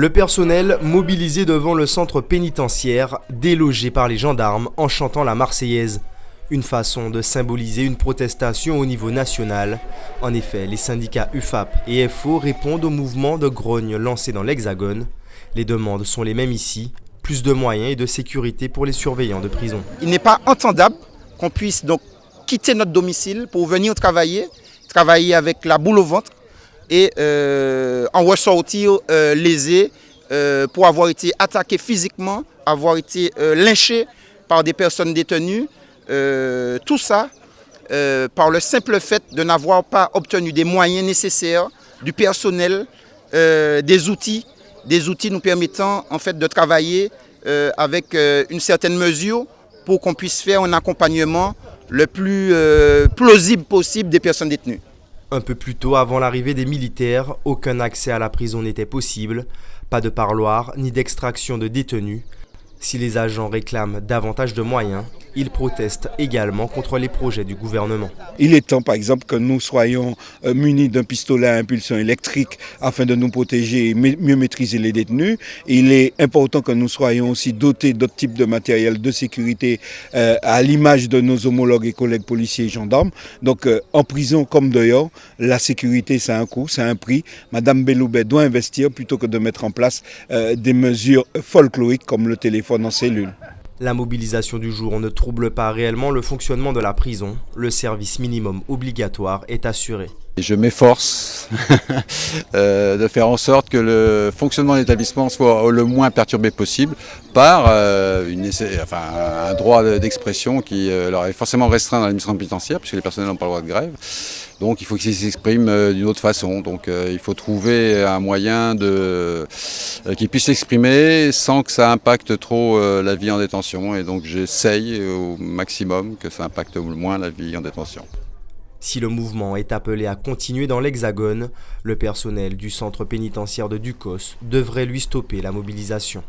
Le personnel mobilisé devant le centre pénitentiaire, délogé par les gendarmes en chantant la Marseillaise. Une façon de symboliser une protestation au niveau national. En effet, les syndicats UFAP et FO répondent au mouvement de grogne lancé dans l'Hexagone. Les demandes sont les mêmes ici, plus de moyens et de sécurité pour les surveillants de prison. Il n'est pas entendable qu'on puisse donc quitter notre domicile pour venir travailler avec la boule au ventre et en ressortir lésé pour avoir été attaqué physiquement, avoir été lynché par des personnes détenues. Tout ça par le simple fait de n'avoir pas obtenu des moyens nécessaires, du personnel, des outils nous permettant en fait de travailler avec une certaine mesure pour qu'on puisse faire un accompagnement le plus plausible possible des personnes détenues. Un peu plus tôt, avant l'arrivée des militaires, aucun accès à la prison n'était possible, pas de parloir ni d'extraction de détenus. Si les agents réclament davantage de moyens, ils protestent également contre les projets du gouvernement. Il est temps, par exemple, que nous soyons munis d'un pistolet à impulsion électrique afin de nous protéger et mieux maîtriser les détenus. Il est important que nous soyons aussi dotés d'autres types de matériel de sécurité à l'image de nos homologues et collègues policiers et gendarmes. Donc, en prison comme dehors, la sécurité, c'est un coût, c'est un prix. Madame Belloubet doit investir plutôt que de mettre en place des mesures folkloriques comme le téléphone en cellule. La mobilisation du jour ne trouble pas réellement le fonctionnement de la prison. Le service minimum obligatoire est assuré. Je m'efforce de faire en sorte que le fonctionnement de l'établissement soit le moins perturbé possible par un droit d'expression qui leur est forcément restreint dans l'administration pénitentiaire puisque les personnels n'ont pas le droit de grève. Donc il faut qu'ils s'expriment d'une autre façon. Donc il faut trouver un moyen qu'ils puissent s'exprimer sans que ça impacte trop la vie en détention. Et donc j'essaye au maximum que ça impacte moins la vie en détention. Si le mouvement est appelé à continuer dans l'Hexagone, le personnel du centre pénitentiaire de Ducos devrait lui stopper la mobilisation.